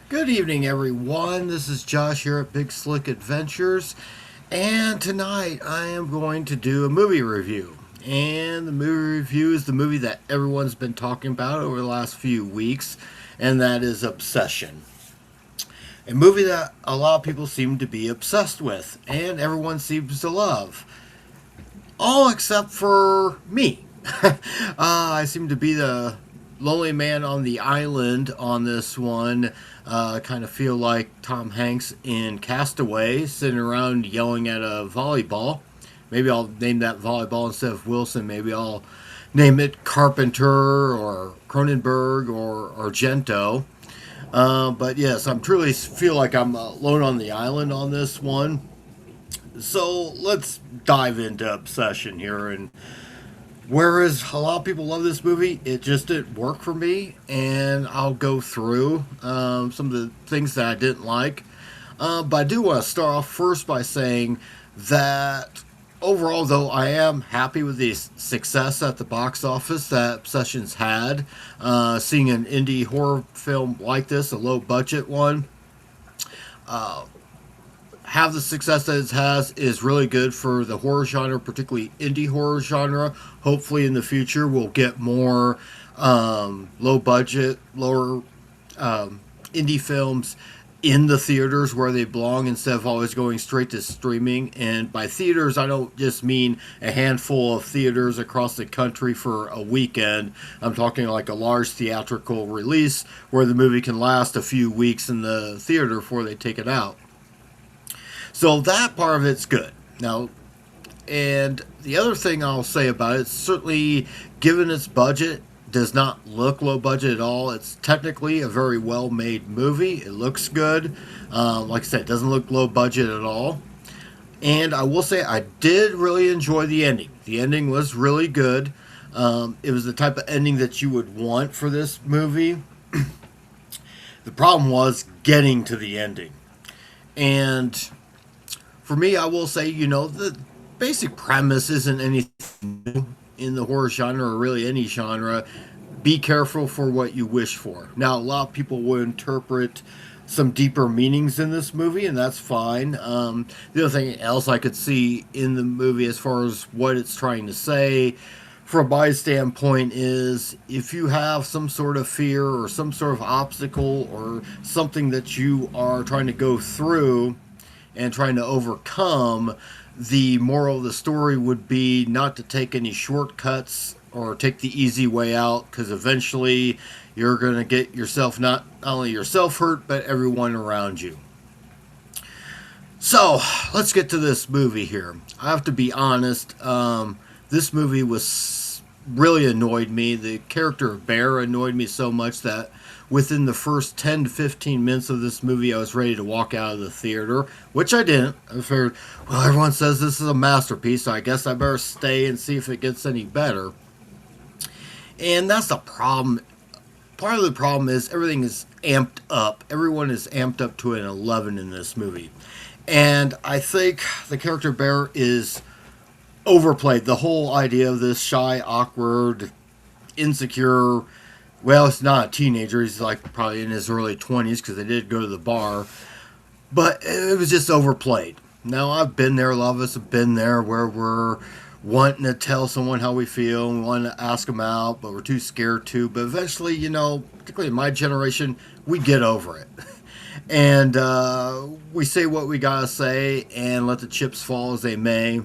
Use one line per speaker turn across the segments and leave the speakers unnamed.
Good evening, everyone. This is Josh here at Big Slick Adventures, and tonight I am going to do a movie review. And the movie review is the movie that everyone's been talking about over the last few weeks, and that is Obsession. A movie that a lot of people seem to be obsessed with, and everyone seems to love. All except for me. I seem to be the lonely man on the island on this one. Kind of feel like Tom Hanks in Castaway, sitting around yelling at a volleyball. Maybe I'll name that volleyball instead of Wilson. Maybe I'll name it Carpenter or Cronenberg or Argento. But yes, I'm truly feel like I'm alone on the island on this one. So let's dive into Obsession here. And whereas a lot of people love this movie, it just didn't work for me. And I'll go through some of the things that I didn't like. But I do want to start off first by saying that overall, though, I am happy with the success at the box office that Obsession's had. Seeing an indie horror film like this, a low budget one, have the success that it has is really good for the horror genre, particularly indie horror genre. Hopefully, in the future, we'll get more low budget, lower indie films in the theaters where they belong instead of always going straight to streaming. And by theaters, I don't just mean a handful of theaters across the country for a weekend. I'm talking like a large theatrical release where the movie can last a few weeks in the theater before they take it out. So that part of it's good. Now, and the other thing I'll say about it, certainly given its budget, does not look low budget at all. It's technically a very well made movie. It looks good. Like I said, it doesn't look low budget at all. And I will say I did really enjoy the ending. The ending was really good. It was the type of ending that you would want for this movie. The problem was getting to the ending. And for me, I will say, the basic premise isn't anything new in the horror genre or really any genre. Be careful for what you wish for. Now, a lot of people will interpret some deeper meanings in this movie, and that's fine. The other thing else I could see in the movie as far as what it's trying to say, from my standpoint, is if you have some sort of fear or some sort of obstacle or something that you are trying to go through and trying to overcome, the moral of the story would be not to take any shortcuts or take the easy way out, because eventually you're going to get yourself, not only yourself hurt, but everyone around you. So let's get to this movie here. I have to be honest, this movie was really annoyed me. The character of Bear annoyed me so much that within the first 10 to 15 minutes of this movie, I was ready to walk out of the theater, which I didn't. I figured, well, everyone says this is a masterpiece, so I guess I better stay and see if it gets any better. And that's the problem. Part of the problem is everything is amped up. Everyone is amped up to an 11 in this movie. And I think the character Bear is overplayed. The whole idea of this shy, awkward, insecure, well, it's not a teenager. He's like probably in his early 20s because they did go to the bar. But it was just overplayed. Now, I've been there. A lot of us have been there where we're wanting to tell someone how we feel and we want to ask them out, but we're too scared to. But eventually, particularly in my generation, we get over it. And we say what we got to say and let the chips fall as they may.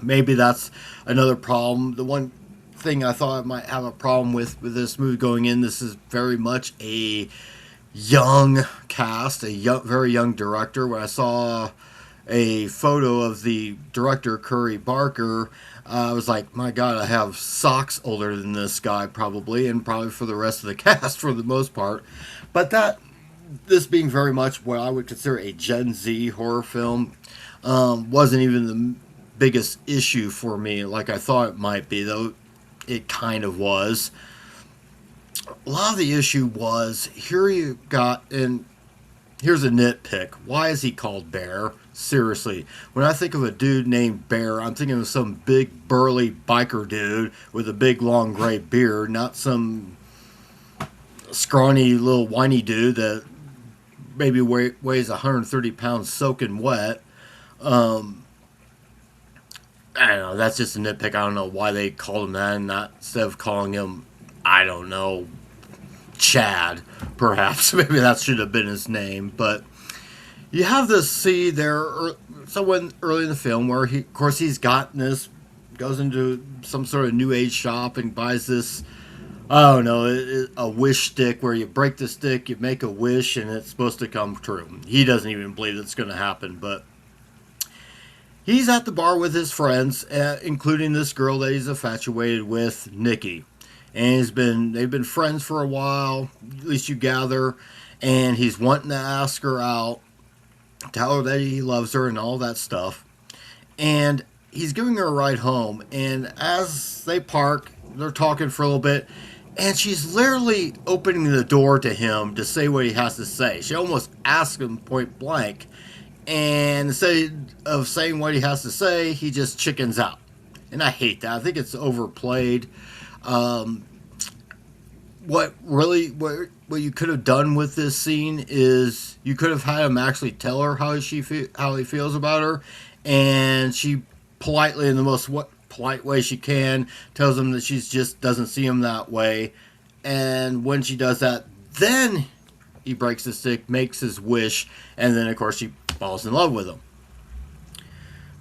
Maybe that's another problem. The one thing I thought I might have a problem with this movie going in, this is very much a young cast, very young director. When I saw a photo of the director, Curry Barker, I was like, my God, I have socks older than this guy probably, and probably for the rest of the cast for the most part. But this being very much what I would consider a Gen Z horror film, wasn't even the biggest issue for me like I thought it might be, though it kind of was. A lot of the issue was here you got, and here's a nitpick. Why is he called Bear? Seriously, when I think of a dude named Bear, I'm thinking of some big burly biker dude with a big long gray beard, not some scrawny little whiny dude that maybe weighs 130 pounds soaking wet. I don't know. That's just a nitpick. I don't know why they called him that, and not instead of calling him, I don't know, Chad. Perhaps maybe that should have been his name. But you have this scene there, someone early in the film where he, of course, he's got this, goes into some sort of new age shop and buys this. I don't know, a wish stick where you break the stick, you make a wish, and it's supposed to come true. He doesn't even believe it's going to happen, but he's at the bar with his friends, including this girl that he's infatuated with, Nikki. And they've been friends for a while, at least you gather, and he's wanting to ask her out, tell her that he loves her and all that stuff. And he's giving her a ride home, and as they park, they're talking for a little bit, and she's literally opening the door to him to say what he has to say. She almost asks him point blank, and instead of saying what he has to say, he just chickens out. And I hate that. I think it's overplayed. What you could have done with this scene is you could have had him actually tell her how he feels about her, and she politely, in the most polite way she can, tells him that she just doesn't see him that way. And when she does that, then he breaks the stick, makes his wish, and then of course she falls in love with him.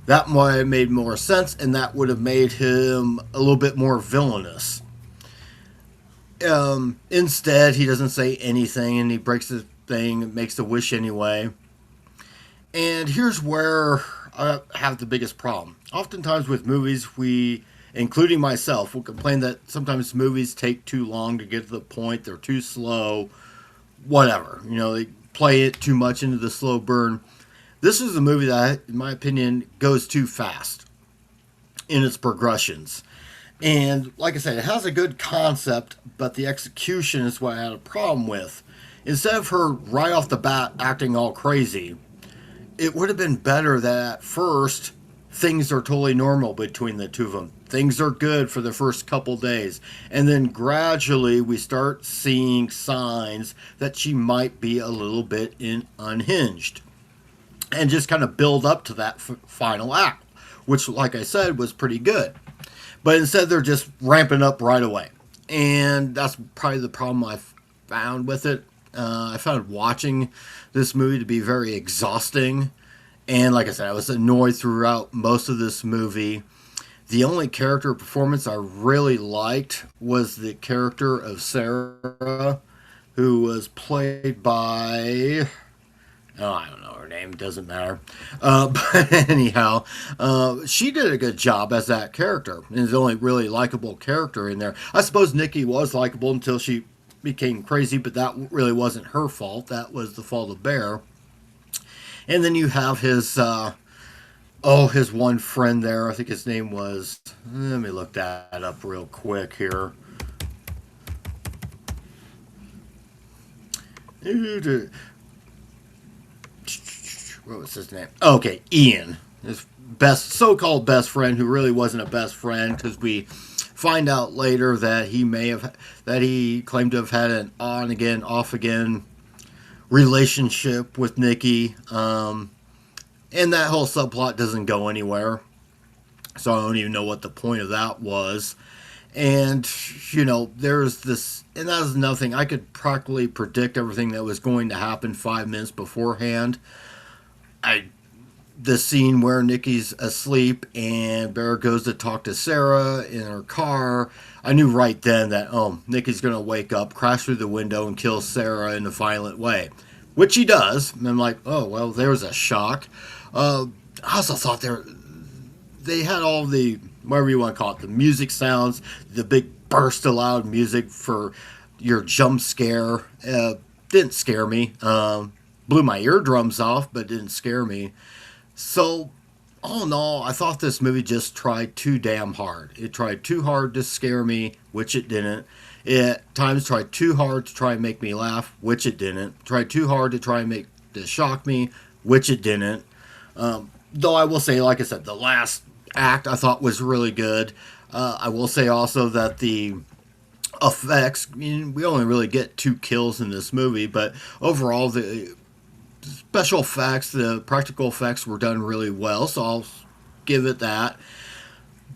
That might have made more sense, and that would have made him a little bit more villainous. Instead, he doesn't say anything, and he breaks the thing, makes the wish anyway. And here's where I have the biggest problem. Oftentimes with movies, we, including myself, will complain that sometimes movies take too long to get to the point, they're too slow, whatever. You know, they play it too much into the slow burn. This is a movie that, in my opinion, goes too fast in its progressions. And like I said, it has a good concept, but the execution is what I had a problem with. Instead of her right off the bat acting all crazy, it would have been better that at first things are totally normal between the two of them. Things are good for the first couple days. And then gradually we start seeing signs that she might be a little bit unhinged. And just kind of build up to that final act, which, like I said, was pretty good. But instead, they're just ramping up right away. And that's probably the problem I found with it. I found watching this movie to be very exhausting. And like I said, I was annoyed throughout most of this movie. The only character performance I really liked was the character of Sarah, who was played by... Oh, I don't know her name. Doesn't matter. But anyhow, she did a good job as that character. And is the only really likable character in there. I suppose Nikki was likable until she became crazy, but that really wasn't her fault. That was the fault of Bear. And then you have his one friend there. I think his name was... Let me look that up real quick here. What was his name? Okay, Ian. His so-called best friend, who really wasn't a best friend, because we find out later that he claimed to have had an on-again, off-again relationship with Nikki. And that whole subplot doesn't go anywhere. So I don't even know what the point of that was. And, you know, there's this... And that was nothing. I could practically predict everything that was going to happen 5 minutes beforehand. The scene where Nikki's asleep and Bear goes to talk to Sarah in her car, I knew right then that, Nikki's going to wake up, crash through the window, and kill Sarah in a violent way. Which he does. And I'm like, oh, well, there's a shock. I also thought they had all the, whatever you want to call it, the music sounds, the big burst of loud music for your jump scare. Didn't scare me. Blew my eardrums off, but didn't scare me. So, all in all, I thought this movie just tried too damn hard. It tried too hard to scare me, which it didn't. It at times tried too hard to try and make me laugh, which it didn't. Tried too hard to try and to shock me, which it didn't. Though I will say, like I said, the last act I thought was really good. I will say also that the effects, I mean, we only really get 2 kills in this movie, but overall the special effects, the practical effects were done really well, so I'll give it that.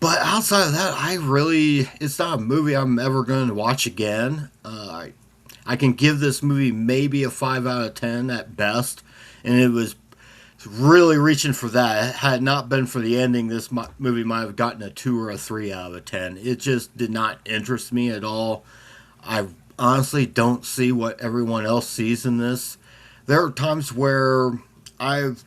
But outside of that, it's not a movie I'm ever going to watch again. I can give this movie maybe a 5 out of 10 at best, and it was really reaching for that. Had it not been for the ending, this movie might have gotten a 2 or a 3 out of 10. It just did not interest me at all. I honestly don't see what everyone else sees in this. There are times where I've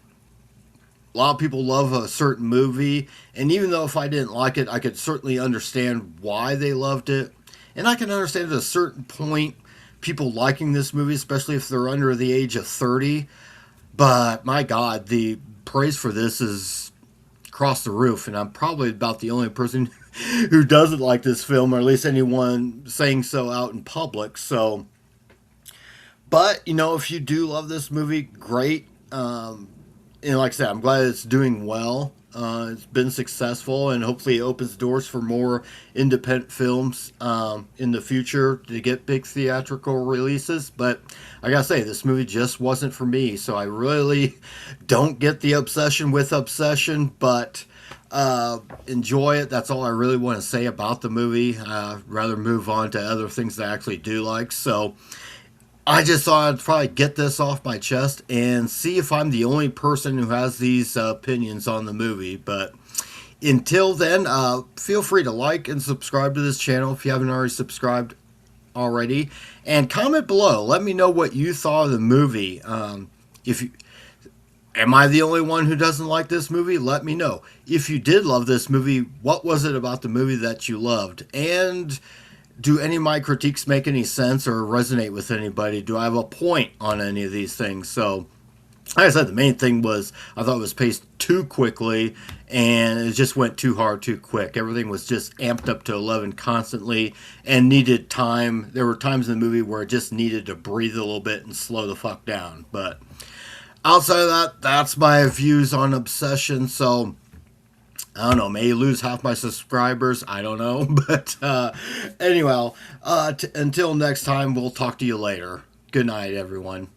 a lot of people love a certain movie, and even though if I didn't like it, I could certainly understand why they loved it. And I can understand at a certain point people liking this movie, especially if they're under the age of 30. But my God, the praise for this is across the roof, and I'm probably about the only person who doesn't like this film, or at least anyone saying so out in public. So, but if you do love this movie, great. And like I said, I'm glad it's doing well. It's been successful, and hopefully it opens doors for more independent films in the future to get big theatrical releases. But I gotta say, this movie just wasn't for me, so I really don't get the obsession with Obsession, but enjoy it. That's all I really want to say about the movie. Rather move on to other things that I actually do like. So I just thought I'd probably get this off my chest and see if I'm the only person who has these opinions on the movie. But until then, feel free to like and subscribe to this channel if you haven't already subscribed already. And comment below. Let me know what you thought of the movie. Am I the only one who doesn't like this movie? Let me know. If you did love this movie, what was it about the movie that you loved? And do any of my critiques make any sense or resonate with anybody? Do I have a point on any of these things? So, like I said, the main thing was I thought it was paced too quickly, and it just went too hard too quick. Everything was just amped up to 11 constantly and needed time. There were times in the movie where it just needed to breathe a little bit and slow the fuck down. But outside of that, that's my views on Obsession. So I don't know, may lose half my subscribers. I don't know. But anyway, until next time, we'll talk to you later. Good night, everyone.